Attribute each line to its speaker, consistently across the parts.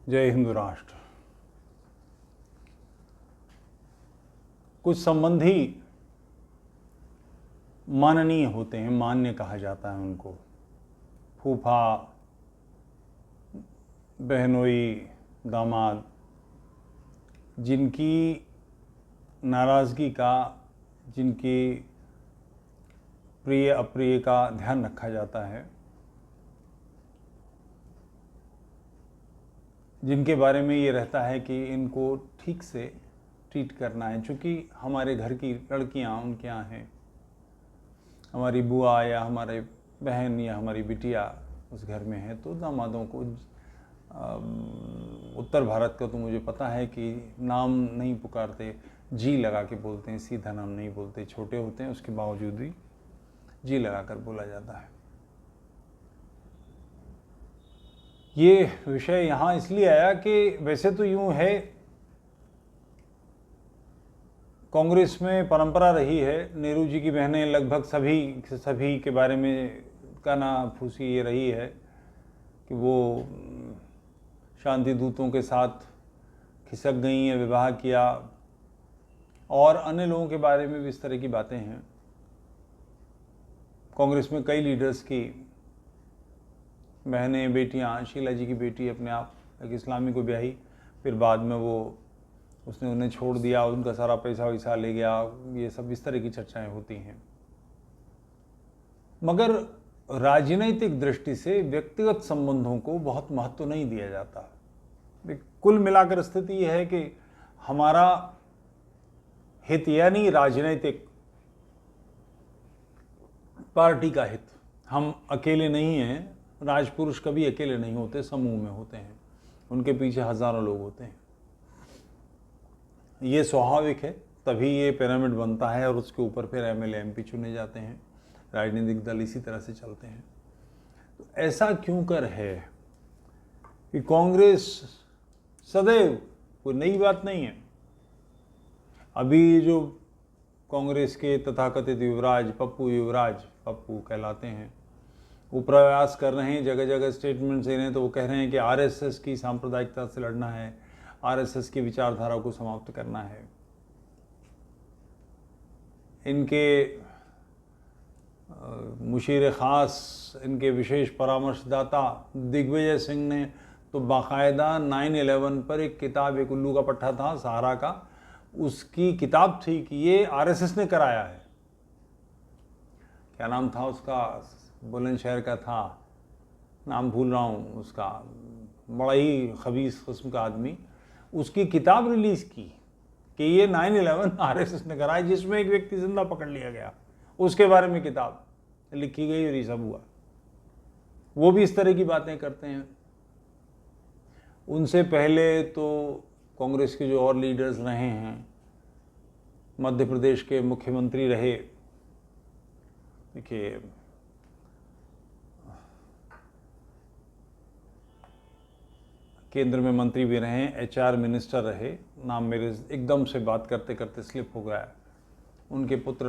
Speaker 1: जय हिंद राष्ट्र। कुछ संबंधी माननीय होते हैं, मान्य कहा जाता है उनको। फूफा, बहनोई, दामाद, जिनकी नाराज़गी का, जिनकी प्रिय अप्रिय का ध्यान रखा जाता है, जिनके बारे में ये रहता है कि इनको ठीक से ट्रीट करना है। चूँकि हमारे घर की लड़कियां उनके यहाँ हैं, हमारी बुआ या हमारे बहन या हमारी बिटिया उस घर में है, तो दामादों को उत्तर भारत का तो मुझे पता है कि नाम नहीं पुकारते, जी लगा के बोलते हैं, सीधा नाम नहीं बोलते। छोटे होते हैं उसके बावजूद भी जी लगा कर बोला जाता है। ये विषय यहाँ इसलिए आया कि वैसे तो यूँ है, कांग्रेस में परंपरा रही है, नेहरू जी की बहनें लगभग सभी के बारे में काना फूसी ये रही है कि वो शांति दूतों के साथ खिसक गई हैं, विवाह किया, और अन्य लोगों के बारे में भी इस तरह की बातें हैं। कांग्रेस में कई लीडर्स की बहनें, बेटियां, शीला जी की बेटी अपने आप एक इस्लामी को ब्याही, फिर बाद में उसने उन्हें छोड़ दिया, उनका सारा पैसा वैसा ले गया, ये सब इस तरह की चर्चाएं होती हैं। मगर राजनीतिक दृष्टि से व्यक्तिगत संबंधों को बहुत महत्व नहीं दिया जाता। कुल मिलाकर स्थिति यह है कि हमारा हित, यानी राजनीतिक पार्टी का हित, हम अकेले नहीं हैं। राजपुरुष कभी अकेले नहीं होते, समूह में होते हैं, उनके पीछे हजारों लोग होते हैं। ये स्वाभाविक है, तभी ये पिरामिड बनता है और उसके ऊपर फिर एमएलए एमपी चुने जाते हैं। राजनीतिक दल इसी तरह से चलते हैं। तो ऐसा क्यों कर है कि कांग्रेस सदैव, कोई नई बात नहीं है, अभी जो कांग्रेस के तथाकथित युवराज, पप्पू कहलाते हैं, वो प्रयास कर रहे हैं, जगह जगह स्टेटमेंट्स दे रहे हैं। तो वो कह रहे हैं कि आरएसएस की सांप्रदायिकता से लड़ना है, आरएसएस की विचारधारा को समाप्त करना है। इनके मुशीर ख़ास, इनके विशेष परामर्शदाता दिग्विजय सिंह ने तो बाकायदा 9/11 पर एक किताब, एक उल्लू का पट्टा था सहारा का, उसकी किताब थी कि ये आरएसएस ने कराया है। क्या नाम था उसका, बुलंदशहर का था, नाम भूल रहा हूँ उसका, बड़ा ही खबीस किस्म का आदमी, उसकी किताब रिलीज़ की कि ये 9/11 आरएसएस ने कराया, जिसमें एक व्यक्ति जिंदा पकड़ लिया गया, उसके बारे में किताब लिखी गई और ये सब हुआ। वो भी इस तरह की बातें करते हैं। उनसे पहले तो कांग्रेस के जो और लीडर्स रहे हैं, मध्य प्रदेश के मुख्यमंत्री रहे, देखिए केंद्र में मंत्री भी रहे, एचआर मिनिस्टर रहे, नाम मेरे एकदम से बात करते करते स्लिप हो गया है, उनके पुत्र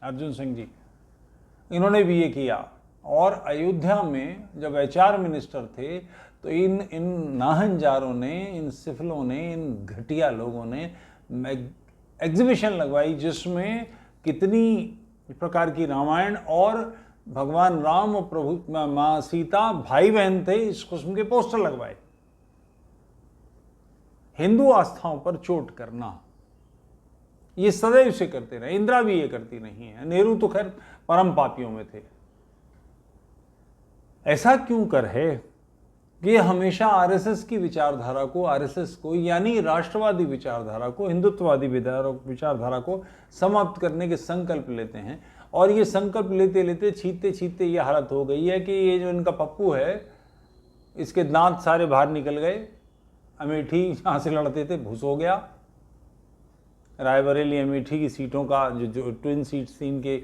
Speaker 1: अर्जुन सिंह जी, इन्होंने भी ये किया। और अयोध्या में जब एचआर मिनिस्टर थे तो इन नाहंजारों ने, इन सिफलों ने, इन घटिया लोगों ने एग्जीबिशन लगवाई, जिसमें कितनी प्रकार की रामायण और भगवान राम और प्रभु माँ सीता भाई बहन थे, इस किस्म के पोस्टर लगवाए। हिंदू आस्थाओं पर चोट करना, ये सदैव से करते रहे। इंदिरा भी ये करती नहीं है, नेहरू तो खैर परम पापियों में थे। ऐसा क्यों कर है कि हमेशा आरएसएस की विचारधारा को, आरएसएस को, यानी राष्ट्रवादी विचारधारा को, हिंदुत्ववादी विचारधारा को समाप्त करने के संकल्प लेते हैं। और ये संकल्प लेते लेते छीनते ये हालत हो गई है कि ये जो इनका पप्पू है, इसके दांत सारे बाहर निकल गए, अमेठी जहाँ से लड़ते थे भूस हो गया। रायबरेली अमेठी की सीटों का जो ट्विन सीट्स थी, इनके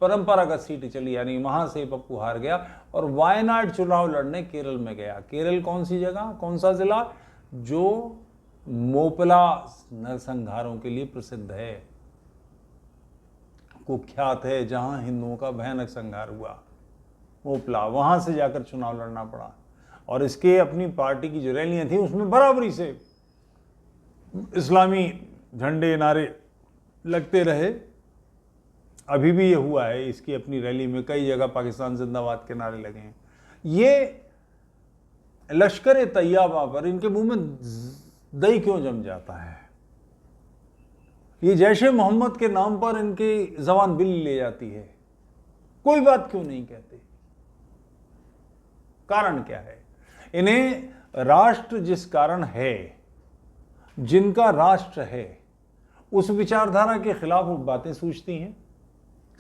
Speaker 1: परंपरागत सीट चली, यानी वहाँ से पप्पू हार गया और वायनाड चुनाव लड़ने केरल में गया। केरल कौन सी जगह, कौन सा जिला, जो मोपला नरसंहारों के लिए प्रसिद्ध है, कुख्यात है, जहां हिंदुओं का भयानक संहार हुआ, मोपला, वहां से जाकर चुनाव लड़ना पड़ा। और इसके अपनी पार्टी की जो रैलियां थी उसमें बराबरी से इस्लामी झंडे नारे लगते रहे। अभी भी ये हुआ है, इसकी अपनी रैली में कई जगह पाकिस्तान जिंदाबाद के नारे लगे हैं। ये लश्कर तैयबा पर इनके मुंह में दही क्यों जम जाता है? ये जैश ए मोहम्मद के नाम पर इनकी जबान बिल्ली ले जाती है, कोई बात क्यों नहीं कहते? कारण क्या है? इन्हें राष्ट्र जिस कारण है, जिनका राष्ट्र है, उस विचारधारा के खिलाफ वो बातें सोचती हैं,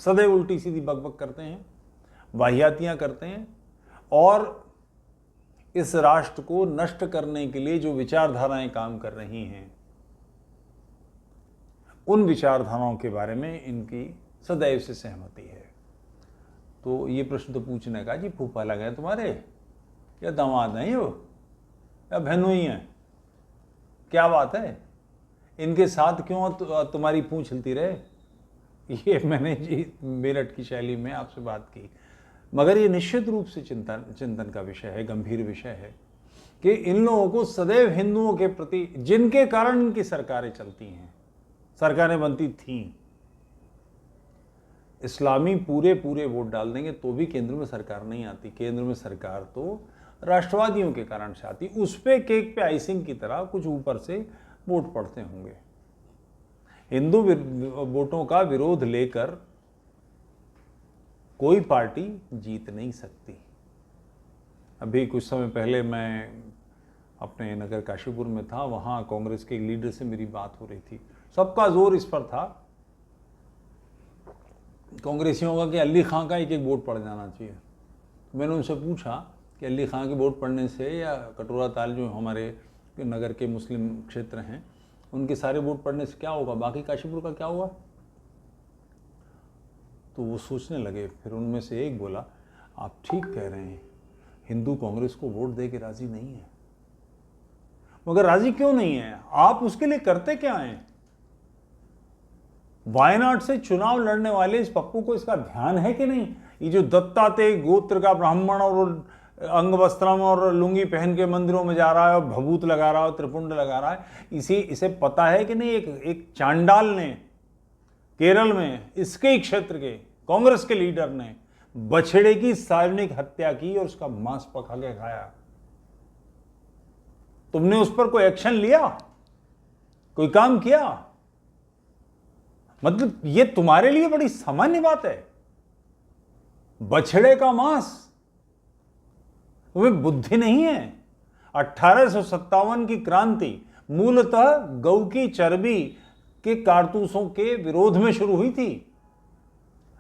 Speaker 1: सदैव उल्टी सीधी बकबक करते हैं, वाहियातियां करते हैं, और इस राष्ट्र को नष्ट करने के लिए जो विचारधाराएं काम कर रही हैं, उन विचारधाराओं के बारे में इनकी सदैव से सहमति है। तो ये प्रश्न तो पूछने का, जी फूफा लगे हैं तुम्हारे या दामाद नहीं हो या बहनों ही हैं, क्या बात है? इनके साथ क्यों तुम्हारी पूंछ हिलती रहे? ये मैंने जी मेरठ की शैली में आपसे बात की, मगर ये निश्चित रूप से चिंतन का विषय है, गंभीर विषय है कि इन लोगों को सदैव हिंदुओं के प्रति, जिनके कारण इनकी सरकारें चलती हैं, सरकारें बनती थीं, इस्लामी पूरे वोट डाल देंगे तो भी केंद्र में सरकार नहीं आती। केंद्र में सरकार तो राष्ट्रवादियों के कारण से आती, उस पे केक पे आइसिंग की तरह कुछ ऊपर से वोट पड़ते होंगे। हिंदू वोटों का विरोध लेकर कोई पार्टी जीत नहीं सकती। अभी कुछ समय पहले मैं अपने नगर काशीपुर में था, वहाँ कांग्रेस के लीडर से मेरी बात हो रही थी। सबका जोर इस पर था कांग्रेसियों का कि अली खां का एक वोट पड़ जाना चाहिए। मैंने उनसे पूछा कि अली खां के वोट पड़ने से या कटोरा ताल जो हमारे नगर के मुस्लिम क्षेत्र हैं उनके सारे वोट पड़ने से क्या होगा, बाकी काशीपुर का क्या होगा? तो वो सोचने लगे। फिर उनमें से एक बोला, आप ठीक कह रहे हैं, हिंदू कांग्रेस को वोट दे के राजी नहीं है। मगर राजी क्यों नहीं है? आप उसके लिए करते क्या हैं? वायनाड से चुनाव लड़ने वाले इस पप्पू को इसका ध्यान है कि नहीं? ये जो दत्तात्रेय गोत्र का ब्राह्मण और अंग वस्त्रम और लुंगी पहन के मंदिरों में जा रहा है और भभूत लगा रहा है, त्रिपुंड लगा रहा है, इसे पता है कि नहीं एक चांडाल ने केरल में इसके ही क्षेत्र के कांग्रेस के लीडर ने बछड़े की सार्वजनिक हत्या की और उसका मांस पका के खाया। तुमने उस पर कोई एक्शन लिया, कोई काम किया? मतलब ये तुम्हारे लिए बड़ी सामान्य बात है, बछड़े का मांस। तुम्हें बुद्धि नहीं है? 1857 की क्रांति मूलतः गऊ की चर्बी के कारतूसों के विरोध में शुरू हुई थी,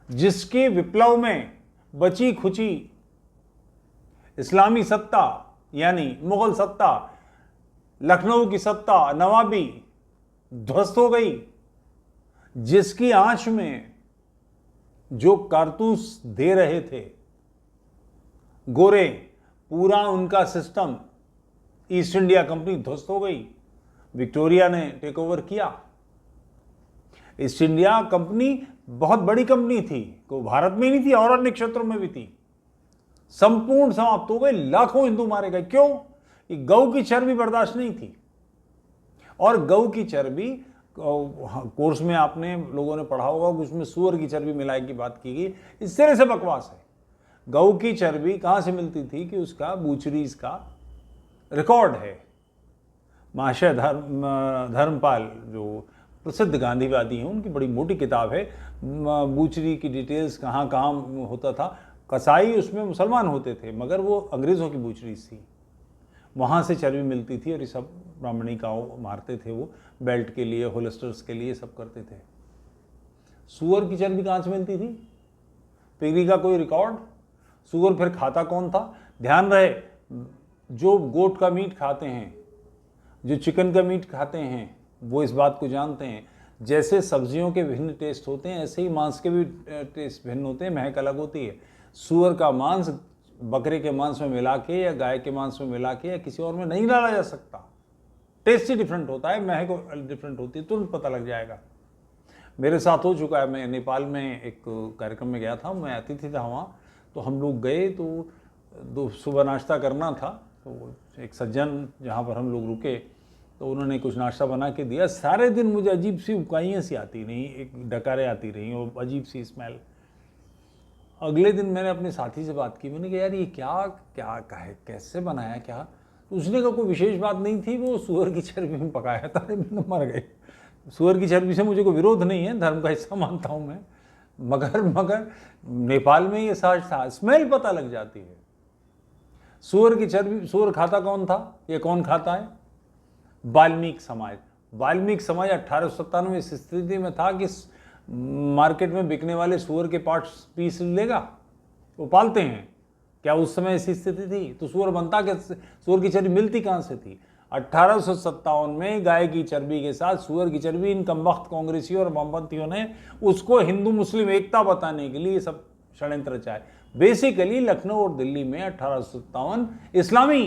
Speaker 1: जिसके विप्लव में बची खुची इस्लामी सत्ता यानी मुगल सत्ता, लखनऊ की सत्ता, नवाबी ध्वस्त हो गई, जिसकी आंच में जो कारतूस दे रहे थे गोरे, पूरा उनका सिस्टम ईस्ट इंडिया कंपनी ध्वस्त हो गई। विक्टोरिया ने टेक ओवर किया। ईस्ट इंडिया कंपनी बहुत बड़ी कंपनी थी, को भारत में ही नहीं थी और अन्य क्षेत्रों में भी थी, संपूर्ण समाप्त हो गई। लाखों हिंदू मारे गए। क्यों? गऊ की चर्बी बर्दाश्त नहीं थी। और गऊ की चर्बी कोर्स में आपने लोगों ने पढ़ा होगा, उसमें सुअर की चर्बी मिलाए की बात की गई। इस तरह से बकवास है। गऊ की चर्बी कहां से मिलती थी कि उसका बूचरीज का रिकॉर्ड है। महाशय धर्मपाल जो प्रसिद्ध गांधीवादी हैं, उनकी बड़ी मोटी किताब है, बूचरी की डिटेल्स कहाँ कहाँ होता था। कसाई उसमें मुसलमान होते थे, मगर वो अंग्रेज़ों की बूचरीज थी, वहाँ से चर्बी मिलती थी और ये सब ब्राह्मणी काऊ मारते थे, वो बेल्ट के लिए, होलिस्टर्स के लिए सब करते थे। सूअर की चर्बी कहाँ से मिलती थी? पिगरी का कोई रिकॉर्ड? सूअर फिर खाता कौन था? ध्यान रहे, जो गोट का मीट खाते हैं, जो चिकन का मीट खाते हैं, वो इस बात को जानते हैं। जैसे सब्जियों के भिन्न टेस्ट होते हैं, ऐसे ही मांस के भी टेस्ट भिन्न होते हैं, महक अलग होती है। सूअर का मांस बकरे के मांस में मिला के या गाय के मांस में मिला के या किसी और में नहीं डाला जा सकता। टेस्ट ही डिफरेंट होता है, महक डिफरेंट होती है, तुरंत पता लग जाएगा। मेरे साथ हो चुका है। मैं नेपाल में एक कार्यक्रम में गया था, मैं अतिथि था वहाँ, तो हम लोग गए तो सुबह नाश्ता करना था, तो एक सज्जन जहाँ पर हम लोग रुके तो उन्होंने कुछ नाश्ता बना के दिया। सारे दिन मुझे अजीब सी उकाइयाँ सी आती रहीं, एक डकारें आती रहीं और अजीब सी स्मेल। अगले दिन मैंने अपने साथी से बात की, मैंने कहा यार ये क्या क्या है, कैसे बनाया क्या? तो उसने कहा कोई विशेष बात नहीं थी, वो सूअर की चर्बी में पकाया था। मर गए। सूअर की चर्बी से मुझे कोई विरोध नहीं है, धर्म का हिस्सा मानता हूँ मैं, मगर नेपाल में ये सहज था, स्मेल पता लग जाती है। सूअर की चर्बी, सूअर खाता कौन था? ये कौन खाता है? वाल्मीकि समाज। वाल्मीकि समाज 1897 इस स्थिति में था कि मार्केट में बिकने वाले सूअर के पार्ट्स पीस लेगा, वो पालते हैं। क्या उस समय ऐसी स्थिति थी? तो सूअर बनता कैसे? सूअर की चर्बी मिलती कहाँ से थी? 1857 में गाय की चर्बी के साथ सूअर की चर्बी, इन कमबख्त कांग्रेसियों और वामपंथियों ने उसको हिंदू मुस्लिम एकता बताने के लिए सब षड्यंत्र रचाए। बेसिकली लखनऊ और दिल्ली में 1857 इस्लामी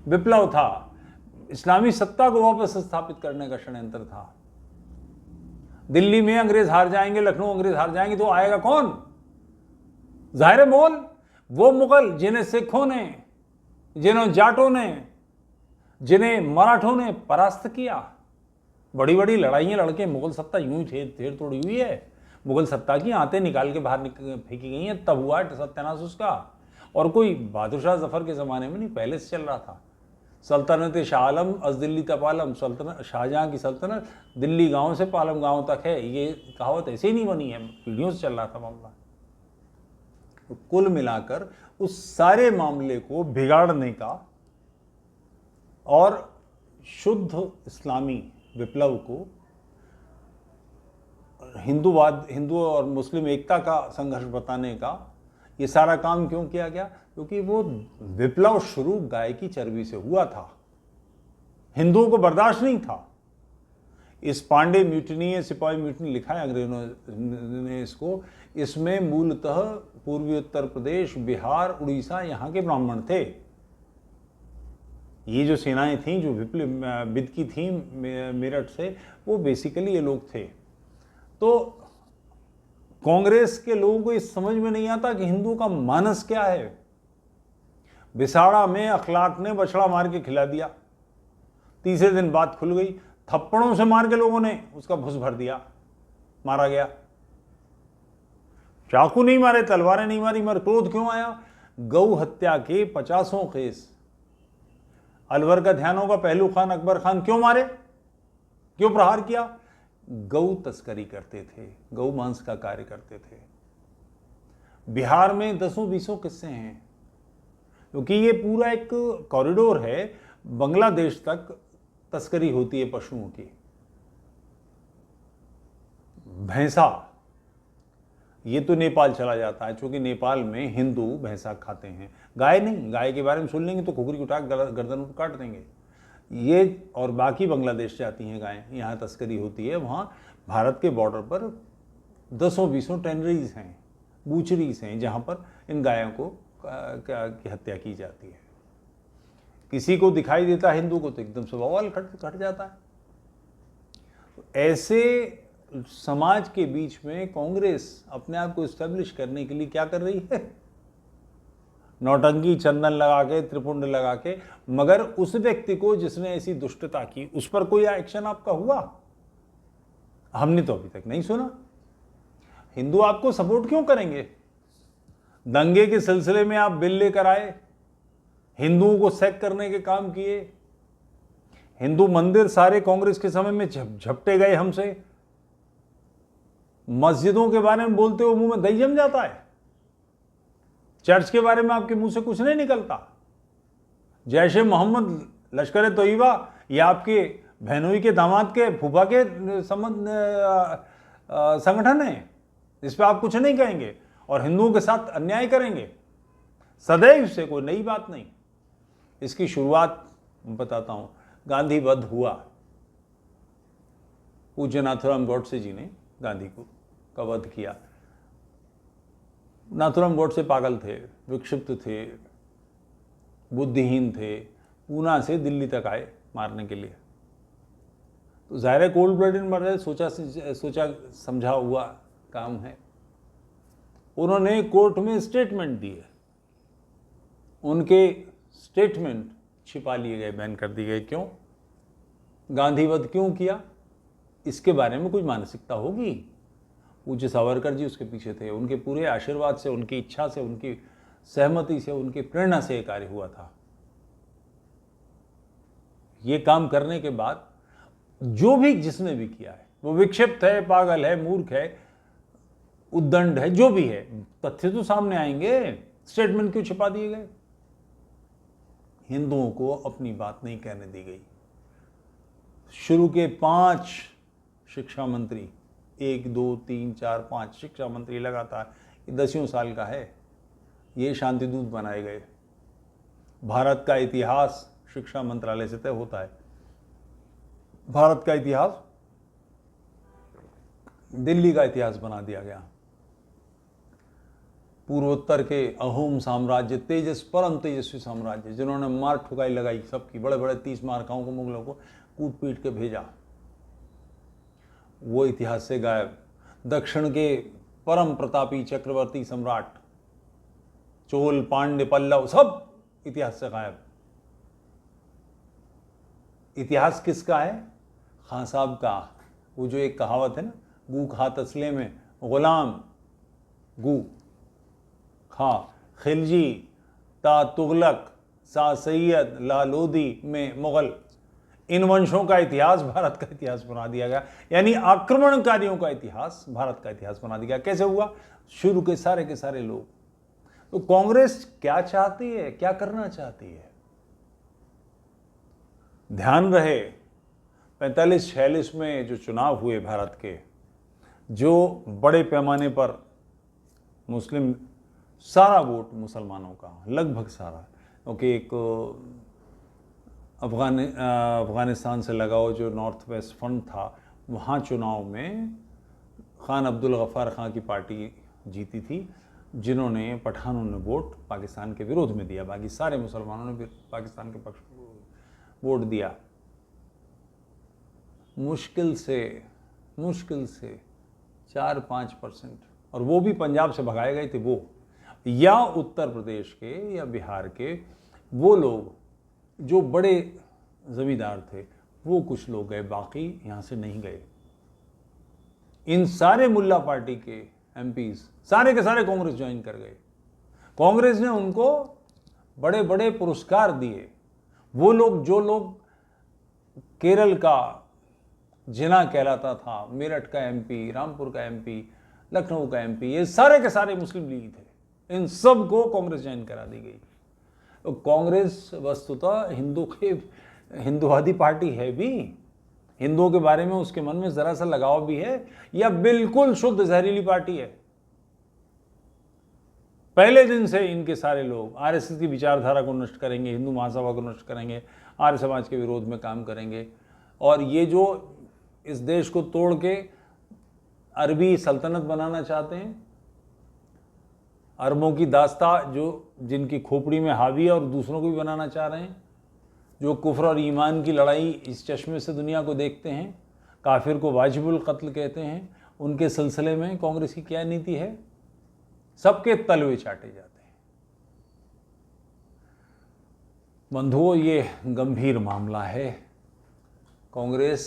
Speaker 1: विप्लव था, इस्लामी सत्ता को वापस स्थापित करने का षड्यंत्र था। दिल्ली में अंग्रेज हार जाएंगे, लखनऊ अंग्रेज हार जाएंगे, तो आएगा कौन? जाहिर मुगल, वो मुगल जिन्हें सिखों ने, जिन्हें जाटों ने, जिन्हें मराठों ने परास्त किया। बड़ी बड़ी लड़ाइयां लड़के मुगल सत्ता यूं ही ढेर तोड़ी हुई है। मुगल सत्ता की आंतें निकाल के बाहर फेंकी गई हैं, तब हुआ सत्यानाश उसका। और कोई बहादुर शाह जफर के ज़माने में नहीं, पहले से चल रहा था। सल्तनत शाह आलम अज दिल्ली तपालम, सल्तनत शाहजहाँ की सल्तनत दिल्ली गांव से पालम गांव तक है। ये कहावत ऐसे ही नहीं बनी है, पीढ़ियों से चल रहा था मामला। तो कुल मिलाकर उस सारे मामले को बिगाड़ने का और शुद्ध इस्लामी विप्लव को हिंदू और मुस्लिम एकता का संघर्ष बताने का ये सारा काम क्यों किया गया? क्योंकि वो विप्लव शुरू गाय की चर्बी से हुआ था। हिंदुओं को बर्दाश्त नहीं था। इस पांडे म्यूटनी, सिपाही म्यूटनी लिखा है अंग्रेजों ने इसको। इसमें मूलतः पूर्वी उत्तर प्रदेश, बिहार, उड़ीसा, यहाँ के ब्राह्मण थे। ये जो सेनाएं थीं जो बिदकी थीं मेरठ से, वो बेसिकली ये लोग थे। तो कांग्रेस के लोगों को इस समझ में नहीं आता कि हिंदू का मानस क्या है। बिसाड़ा में अखलाक ने बछड़ा मार के खिला दिया, तीसरे दिन बात खुल गई, थप्पड़ों से मार के लोगों ने उसका भुस भर दिया, मारा गया। चाकू नहीं मारे, तलवारें नहीं मारी, मगर क्रोध क्यों आया? गौ हत्या के 50 केस। अलवर का ध्यान होगा, पहलू खान अकबर खान क्यों मारे, क्यों प्रहार किया? गौ तस्करी करते थे, गौ मांस का कार्य करते थे। बिहार में 10-20 किस्से हैं, क्योंकि ये पूरा एक कॉरिडोर है, बांग्लादेश तक तस्करी होती है पशुओं की। भैंसा, ये तो नेपाल चला जाता है, क्योंकि नेपाल में हिंदू भैंसा खाते हैं, गाय नहीं। गाय के बारे में सुन लेंगे तो खुखरी उठा गर्दन पर काट देंगे। ये और बाकी बांग्लादेश जाती हैं गायें, यहाँ तस्करी होती है। वहाँ भारत के बॉर्डर पर 10-20 टेनरीज हैं, बूचरीज हैं, जहाँ पर इन गायों को की हत्या की जाती है। किसी को दिखाई देता है हिंदू को तो एकदम से बवाल खट जाता है। तो ऐसे समाज के बीच में कांग्रेस अपने आप को इस्टेब्लिश करने के लिए क्या कर रही है? नौटंकी, चंदन लगा के, त्रिपुंड लगा के। मगर उस व्यक्ति को जिसने ऐसी दुष्टता की, उस पर कोई एक्शन आपका हुआ? हमने तो अभी तक नहीं सुना। हिंदू आपको सपोर्ट क्यों करेंगे? दंगे के सिलसिले में आप बिल लेकर आए, हिंदुओं को सैक करने के काम किए। हिंदू मंदिर सारे कांग्रेस के समय में झपटे गए हमसे। मस्जिदों के बारे में बोलते हो मुंह में दही जम जाता है। चर्च के बारे में आपके मुंह से कुछ नहीं निकलता। जैश ए मोहम्मद, लश्कर ए तोयबा, ये आपके बहनोई के दामाद के फूफा के संगठन है, इस पर आप कुछ नहीं कहेंगे और हिंदुओं के साथ अन्याय करेंगे सदैव से। कोई नई बात नहीं। इसकी शुरुआत बताता हूं। गांधी वध हुआ, पूज्य नाथूराम गोडसे जी ने गांधी का वध किया। नाथूराम गोडसे पागल थे, विक्षिप्त थे, बुद्धिहीन थे। पूना से दिल्ली तक आए मारने के लिए। तो ज़ाहिर कोल्ड ब्लडेड मर्डर सोचा समझा हुआ काम है। उन्होंने कोर्ट में स्टेटमेंट दिए। उनके स्टेटमेंट छिपा लिए गए, बैन कर दिए गए। क्यों? गांधीवध क्यों किया? इसके बारे में कुछ मानसिकता होगी। पूज्य सावरकर जी उसके पीछे थे, उनके पूरे आशीर्वाद से, उनकी इच्छा से, उनकी सहमति से, उनकी प्रेरणा से ये कार्य हुआ था। ये काम करने के बाद जो भी जिसने भी किया है वो विक्षिप्त है, पागल है, मूर्ख है, उद्दंड है, जो भी है, तथ्य तो सामने आएंगे। स्टेटमेंट क्यों छिपा दिए गए? हिंदुओं को अपनी बात नहीं कहने दी गई। शुरू के 5 शिक्षा मंत्री, 1 2 3 4 5 शिक्षा मंत्री लगातार, 10 साल का है, ये शांतिदूत बनाए गए। भारत का इतिहास शिक्षा मंत्रालय से तय होता है। भारत का इतिहास दिल्ली का इतिहास बना दिया गया। पूर्वोत्तर के अहोम साम्राज्य, परम तेजस्वी साम्राज्य, जिन्होंने मार ठुकाई लगाई सबकी, बड़े बड़े 30 मार्काओं को, मुगलों को कूट पीट के भेजा, वो इतिहास से गायब। दक्षिण के परम प्रतापी चक्रवर्ती सम्राट, चोल, पांड्य, पल्लव, सब इतिहास से गायब। इतिहास किसका है? खां साहब का। वो जो एक कहावत है ना, गू खा तसले में गुलाम, गू खा खिलजी ता तुगलक सा सैयद ला लोदी में मुगल। इन वंशों का इतिहास भारत का इतिहास बना दिया गया, यानी आक्रमणकारियों का इतिहास भारत का इतिहास बना दिया गया। कैसे हुआ? शुरू के सारे लोग। तो कांग्रेस क्या चाहती है, क्या करना चाहती है? ध्यान रहे 45-46 में जो चुनाव हुए भारत के, जो बड़े पैमाने पर मुस्लिम, सारा वोट मुसलमानों का, लगभग सारा, क्योंकि एक अफगानिस्तान से लगाओ जो नॉर्थ वेस्ट फ्रंट था, वहाँ चुनाव में खान अब्दुल गफ्फार खां की पार्टी जीती थी, जिन्होंने, पठानों ने वोट पाकिस्तान के विरोध में दिया। बाकी सारे मुसलमानों ने भी पाकिस्तान के पक्ष में वोट दिया। मुश्किल से 4-5%, और वो भी पंजाब से भगाए गए थे वो, या उत्तर प्रदेश के या बिहार के वो लोग जो बड़े जमींदार थे, वो कुछ लोग गए, बाकी यहाँ से नहीं गए। इन सारे मुल्ला पार्टी के एमपीज सारे के सारे कांग्रेस ज्वाइन कर गए। कांग्रेस ने उनको बड़े बड़े पुरस्कार दिए। वो लोग, जो लोग केरल का जिना कहलाता था, मेरठ का एमपी, रामपुर का एमपी, लखनऊ का एमपी, ये सारे के सारे मुस्लिम लीग थे। इन सब को कांग्रेस ज्वाइन करा दी गई। तो कांग्रेस वस्तुतः हिंदुवादी पार्टी है भी, हिंदुओं के बारे में उसके मन में जरा सा लगाव भी है, या बिल्कुल शुद्ध जहरीली पार्टी है? पहले दिन से इनके सारे लोग आरएसएस की विचारधारा को नष्ट करेंगे, हिंदू महासभा को नष्ट करेंगे, आर्य समाज के विरोध में काम करेंगे, और ये जो इस देश को तोड़ के अरबी सल्तनत बनाना चाहते हैं, अरबों की दास्ता जो जिनकी खोपड़ी में हावी है और दूसरों को भी बनाना चाह रहे हैं, जो कुफ्र और ईमान की लड़ाई इस चश्मे से दुनिया को देखते हैं, काफिर को वाजिबुल कत्ल कहते हैं, उनके सिलसिले में कांग्रेस की क्या नीति है? सबके तलवे चाटे जाते हैं। बंधुओं, ये गंभीर मामला है। कांग्रेस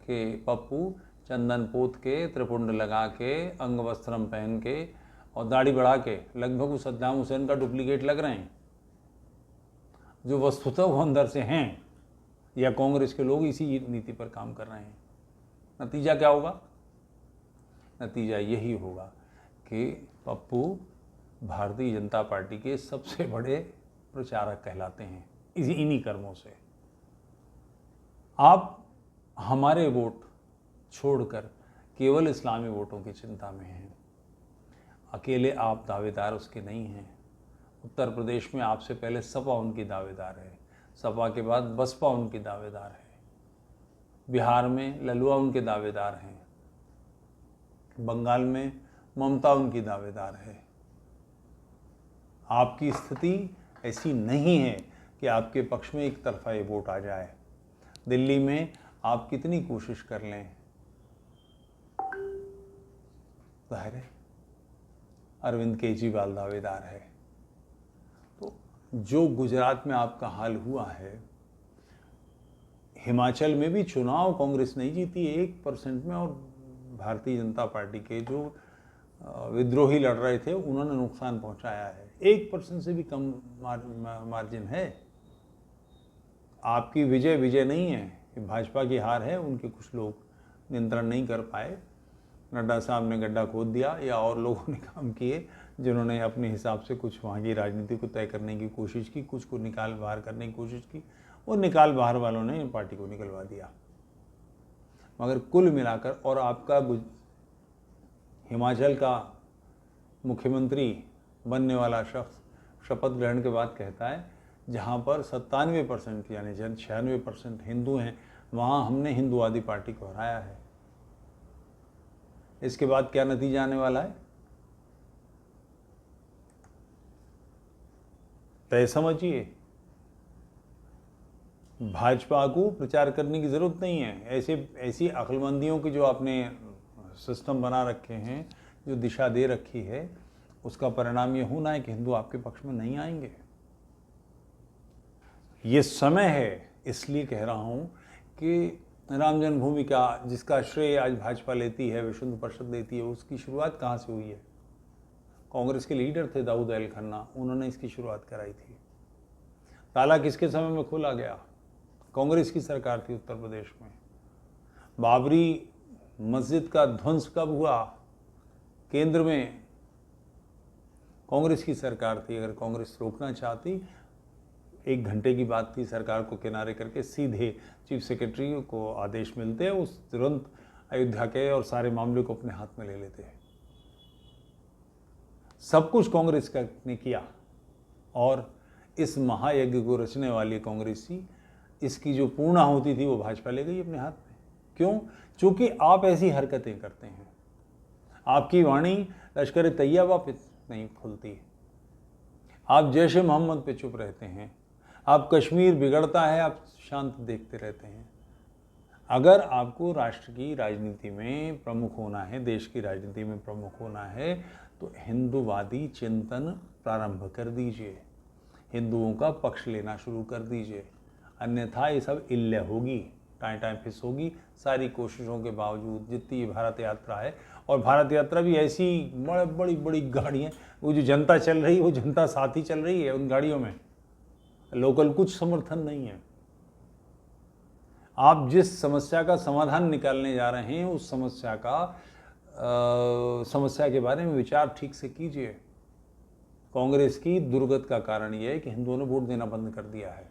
Speaker 1: के पप्पू चंदन पोत के, त्रिपुंड लगा के, अंग वस्त्रम पहन के और दाढ़ी बढ़ा के लगभग उस सद्दाम हुसैन का डुप्लीकेट लग रहे हैं, जो वस्तुतः वो अंदर से हैं, या कांग्रेस के लोग इसी नीति पर काम कर रहे हैं। नतीजा क्या होगा? नतीजा यही होगा कि पप्पू भारतीय जनता पार्टी के सबसे बड़े प्रचारक कहलाते हैं इन्हीं कर्मों से। आप हमारे वोट छोड़कर केवल इस्लामी वोटों की चिंता में हैं। अकेले आप दावेदार उसके नहीं हैं। उत्तर प्रदेश में आपसे पहले सपा उनकी दावेदार है, सपा के बाद बसपा उनकी दावेदार है, बिहार में ललुआ उनके दावेदार हैं, बंगाल में ममता उनकी दावेदार है। आपकी स्थिति ऐसी नहीं है कि आपके पक्ष में एक तरफा ये वोट आ जाए। दिल्ली में आप कितनी कोशिश कर लें, जाहिर है अरविंद केजरीवाल दावेदार है। तो जो गुजरात में आपका हाल हुआ है, हिमाचल में भी चुनाव कांग्रेस नहीं जीती 1% में, और भारतीय जनता पार्टी के जो विद्रोही लड़ रहे थे उन्होंने नुकसान पहुंचाया है। 1% से भी कम मार्जिन है। आपकी विजय विजय नहीं है, भाजपा की हार है। उनके कुछ लोग नियंत्रण नहीं कर पाए, नड्डा साहब ने गड्ढा खोद दिया या और लोगों ने काम किए जिन्होंने अपने हिसाब से कुछ वहाँ की राजनीति को तय करने की कोशिश की, कुछ को निकाल बाहर करने की कोशिश की, और निकाल बाहर वालों ने पार्टी को निकलवा दिया। मगर कुल मिलाकर, और आपका हिमाचल का मुख्यमंत्री बनने वाला शख्स शपथ ग्रहण के बाद कहता है जहाँ पर 97% यानी 96% हिंदू हैं, वहाँ हमने हिंदूवादी पार्टी को हराया है। इसके बाद क्या नतीजा आने वाला है तय समझिए। भाजपा को प्रचार करने की ज़रूरत नहीं है। ऐसी अक्लमंदियों की जो आपने सिस्टम बना रखे हैं, जो दिशा दे रखी है, उसका परिणाम ये होना है कि हिंदू आपके पक्ष में नहीं आएंगे। ये समय है, इसलिए कह रहा हूँ कि राम जन्मभूमि का जिसका श्रेय आज भाजपा लेती है, विश्व हिंदू परिषद लेती है, उसकी शुरुआत कहाँ से हुई है? कांग्रेस के लीडर थे दाऊद अहल खन्ना, उन्होंने इसकी शुरुआत कराई थी। ताला किसके समय में खोला गया? कांग्रेस की सरकार थी उत्तर प्रदेश में। बाबरी मस्जिद का ध्वंस कब हुआ? केंद्र में कांग्रेस की सरकार थी। अगर कांग्रेस रोकना चाहती, 1 घंटे की बात थी, सरकार को किनारे करके सीधे चीफ सेक्रेटरी को आदेश मिलते हैं, उस तुरंत अयोध्या के और सारे मामले को अपने हाथ में ले लेते हैं। सब कुछ कांग्रेस ने किया, और इस महायज्ञ को रचने वाली कांग्रेसी, इसकी जो पूर्णाहुति थी वो भाजपा ले गई अपने हाथ में। क्यों? क्योंकि आप ऐसी हरकतें करते हैं। आपकी वाणी लश्कर तैयबा पे नहीं खुलती, आप जैश ए मोहम्मद पे चुप रहते हैं, आप कश्मीर बिगड़ता है आप शांत देखते रहते हैं। अगर आपको राष्ट्र की राजनीति में प्रमुख होना है, देश की राजनीति में प्रमुख होना है, तो हिंदूवादी चिंतन प्रारंभ कर दीजिए, हिंदुओं का पक्ष लेना शुरू कर दीजिए। अन्यथा ये सब इल्ले होगी, टाइम फिस होगी। सारी कोशिशों के बावजूद जितनी भारत यात्रा है, और भारत यात्रा भी ऐसी बड़ी बड़ी गाड़ियाँ, वो जो जनता चल रही है वो जनता साथ ही चल रही है, उन गाड़ियों में लोकल कुछ समर्थन नहीं है। आप जिस समस्या का समाधान निकालने जा रहे हैं, उस समस्या के बारे में विचार ठीक से कीजिए। कांग्रेस की दुर्गत का कारण यह है कि हिंदुओं ने वोट देना बंद कर दिया है।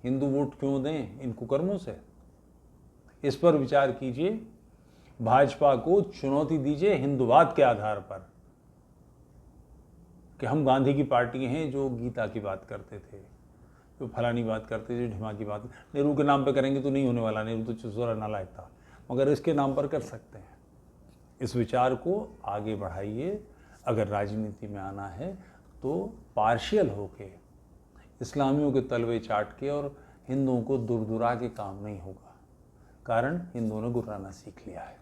Speaker 1: हिंदू वोट क्यों दें इन कुकर्मों से? इस पर विचार कीजिए। भाजपा को चुनौती दीजिए हिंदुवाद के आधार पर कि हम गांधी की पार्टी हैं जो गीता की बात करते थे, जो फलानी बात करते थे, जो ढिमा की बात। नेहरू के नाम पे करेंगे तो नहीं होने वाला, नेहरू तो चुसोरा नालायक था, मगर इसके नाम पर कर सकते हैं। इस विचार को आगे बढ़ाइए। अगर राजनीति में आना है तो पार्शियल होके, इस्लामियों के तलवे चाट के और हिंदुओं को दुरदुरा के काम नहीं होगा। कारण हिंदुओं ने गुर्राना सीख लिया है।